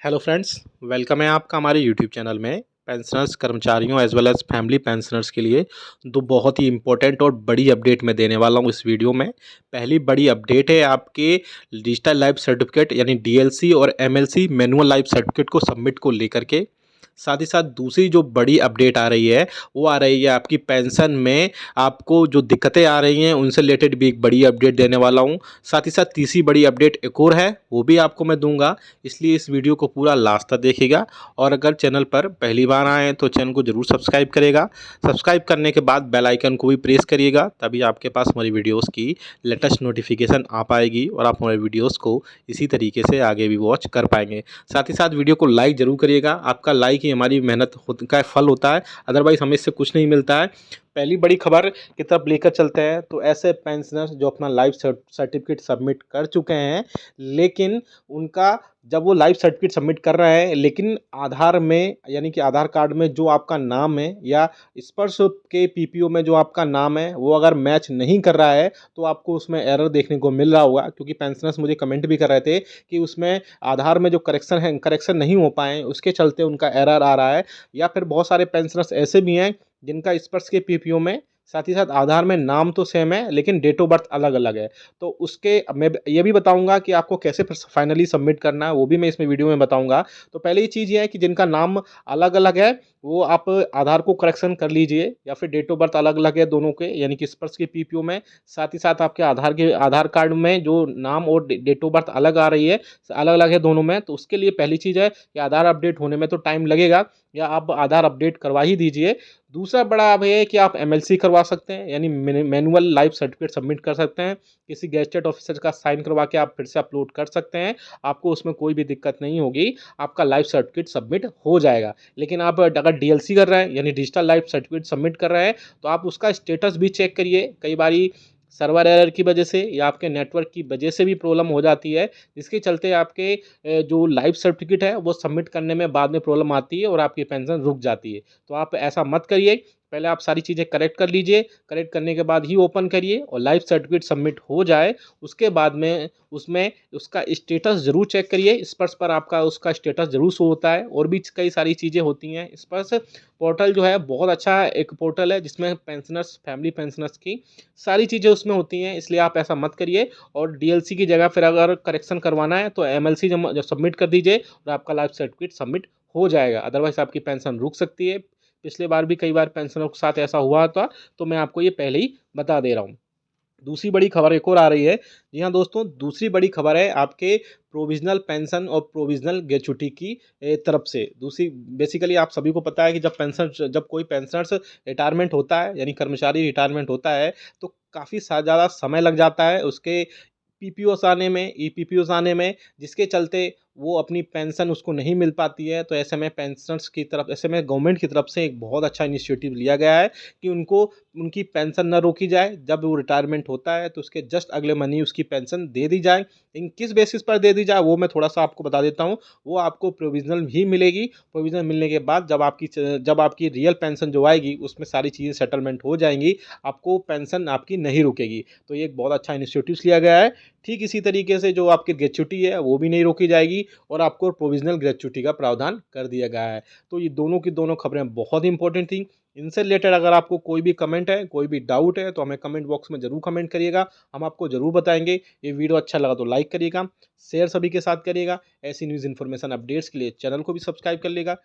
Hello friends, welcome है आपका हमारे यूट्यूब चैनल में। पेंशनर्स, कर्मचारियों as well as family pensioners के लिए दो बहुत ही इंपॉर्टेंट और बड़ी अपडेट मैं देने वाला हूं इस वीडियो में। पहली बड़ी अपडेट है आपके डिजिटल लाइफ सर्टिफिकेट यानी डीएलसी और एमएलसी मैनुअल लाइफ सर्टिफिकेट को सबमिट को लेकर के। साथ ही साथ दूसरी जो बड़ी अपडेट आ रही है वो आ रही है आपकी पेंशन में आपको जो दिक्कतें आ रही हैं उनसे रिलेटेड भी एक बड़ी अपडेट देने वाला हूं। साथ ही साथ तीसरी बड़ी अपडेट एक और है, वो भी आपको मैं दूंगा, इसलिए इस वीडियो को पूरा लास्ट तक देखिएगा। और अगर चैनल पर पहली बार आए हैं तो चैनल को जरूर सब्सक्राइब करेगा। सब्सक्राइब करने के बाद बेल आइकन को भी प्रेस करिएगा, तभी आपके पास हमारी वीडियोस की लेटेस्ट नोटिफिकेशन आ पाएगी और आप हमारे वीडियोस को इसी तरीके से आगे भी वॉच कर पाएंगे। साथ ही साथ वीडियो को लाइक जरूर करिएगा, आपका लाइक ही हमारी मेहनत का फल होता है, अदरवाइज हमें इससे कुछ नहीं मिलता है। पहली बड़ी खबर की तरफ लेकर चलते हैं। तो ऐसे पेंशनर्स जो अपना लाइफ सर्टिफिकेट सबमिट कर चुके हैं, लेकिन उनका जब वो लाइफ सर्टिफिकेट सबमिट कर रहे हैं लेकिन आधार में यानी कि आधार कार्ड में जो आपका नाम है या स्पर्श के पीपीओ में जो आपका नाम है वो अगर मैच नहीं कर रहा है तो आपको उसमें एरर देखने को मिल रहा होगा। क्योंकि पेंशनर्स मुझे कमेंट भी कर रहे थे कि उसमें आधार में जो करेक्शन नहीं हो पाए उसके चलते उनका एरर आ रहा है। या फिर बहुत सारे पेंशनर्स ऐसे भी हैं जिनका स्पर्श के पीपीओ में साथ ही साथ आधार में नाम तो सेम है लेकिन डेट ऑफ बर्थ अलग अलग है। तो उसके मैं ये भी बताऊंगा कि आपको कैसे फाइनली सबमिट करना है, वो भी मैं इसमें वीडियो में बताऊंगा। तो पहले ही चीज़ ये है कि जिनका नाम अलग अलग है वो आप आधार को करेक्शन कर लीजिए, या फिर डेट ऑफ बर्थ अलग अलग है दोनों के यानी कि स्पर्श के पीपीओ में, साथ ही साथ आपके आधार कार्ड में जो नाम और डेट ऑफ बर्थ अलग आ रही है, अलग अलग है दोनों में, तो उसके लिए पहली चीज़ है कि आधार अपडेट होने में तो टाइम लगेगा, या आप आधार अपडेट करवा ही दीजिए। दूसरा बड़ा अब ये है कि आप एमएलसी करवा सकते हैं यानी मैनुअल लाइफ सर्टिफिकेट सबमिट कर सकते हैं। किसी गेजेटेड ऑफिसर का साइन करवा के आप फिर से अपलोड कर सकते हैं, आपको उसमें कोई भी दिक्कत नहीं होगी, आपका लाइफ सर्टिफिकेट सबमिट हो जाएगा। लेकिन आप अगर डीएलसी कर रहे हैं यानी डिजिटल लाइफ सर्टिफिकेट सबमिट कर रहे हैं तो आप उसका स्टेटस भी चेक करिए। कई बारी सर्वर एरर की वजह से या आपके नेटवर्क की वजह से भी प्रॉब्लम हो जाती है, जिसके चलते आपके जो लाइफ सर्टिफिकेट है वो सबमिट करने में बाद में प्रॉब्लम आती है और आपकी पेंशन रुक जाती है। तो आप ऐसा मत करिए, पहले आप सारी चीज़ें करेक्ट कर लीजिए, करेक्ट करने के बाद ही ओपन करिए और लाइफ सर्टिफिकेट सबमिट हो जाए उसके बाद में उसमें उसका स्टेटस ज़रूर चेक करिए। स्पर्श पर आपका उसका स्टेटस ज़रूर शो होता है, और भी कई सारी चीज़ें होती हैं। स्पर्श पोर्टल जो है बहुत अच्छा एक पोर्टल है जिसमें पेंशनर्स, फैमिली पेंशनर्स की सारी चीज़ें उसमें होती हैं, इसलिए आप ऐसा मत करिए। और डीएलसी की जगह फिर अगर करेक्शन करवाना है तो एमएलसी जब सबमिट कर दीजिए और आपका लाइफ सर्टिफिकेट सबमिट हो जाएगा, अदरवाइज आपकी पेंशन रुक सकती है। पिछले बार भी कई बार पेंशनरों के साथ ऐसा हुआ था, तो मैं आपको ये पहले ही बता दे रहा हूँ। दूसरी बड़ी खबर एक और आ रही है। जी हाँ दोस्तों, दूसरी बड़ी खबर है आपके प्रोविजनल पेंशन और प्रोविजनल ग्रेच्युटी की तरफ से। दूसरी बेसिकली आप सभी को पता है कि जब कोई पेंशनर्स रिटायरमेंट होता है यानी कर्मचारी रिटायरमेंट होता है तो काफ़ी ज़्यादा समय लग जाता है उसके पीपीओस आने में, ईपीपीओस आने में, जिसके चलते वो अपनी पेंशन उसको नहीं मिल पाती है। तो ऐसे में पेंशनर्स की तरफ, ऐसे में गवर्नमेंट की तरफ से एक बहुत अच्छा इनिशिएटिव लिया गया है कि उनको उनकी पेंशन न रोकी जाए। जब वो रिटायरमेंट होता है तो उसके जस्ट अगले महीने उसकी पेंशन दे दी जाए। लेकिन किस बेसिस पर दे दी जाए वो मैं थोड़ा सा आपको बता देता हूँ। वो आपको प्रोविजनल ही मिलेगी। प्रोविजनल मिलने के बाद जब आपकी रियल पेंशन जो आएगी उसमें सारी चीज़ें सेटलमेंट हो जाएंगी, आपको पेंशन आपकी नहीं रुकेगी। तो ये एक बहुत अच्छा इनिशिएटिव लिया गया है। ठीक इसी तरीके से जो आपकी ग्रेच्युटी है वो भी नहीं रोकी जाएगी और आपको प्रोविजनल ग्रेच्युटी का प्रावधान कर दिया गया है। तो ये दोनों की दोनों खबरें बहुत इंपॉर्टेंट थी। इनसे रिलेटेड अगर आपको कोई भी कमेंट है, कोई भी डाउट है, तो हमें कमेंट बॉक्स में ज़रूर कमेंट करिएगा, हम आपको ज़रूर बताएंगे। ये वीडियो अच्छा लगा तो लाइक करिएगा, शेयर सभी के साथ करिएगा। ऐसी न्यूज़ इन्फॉर्मेशन अपडेट्स के लिए चैनल को भी सब्सक्राइब कर लेगा।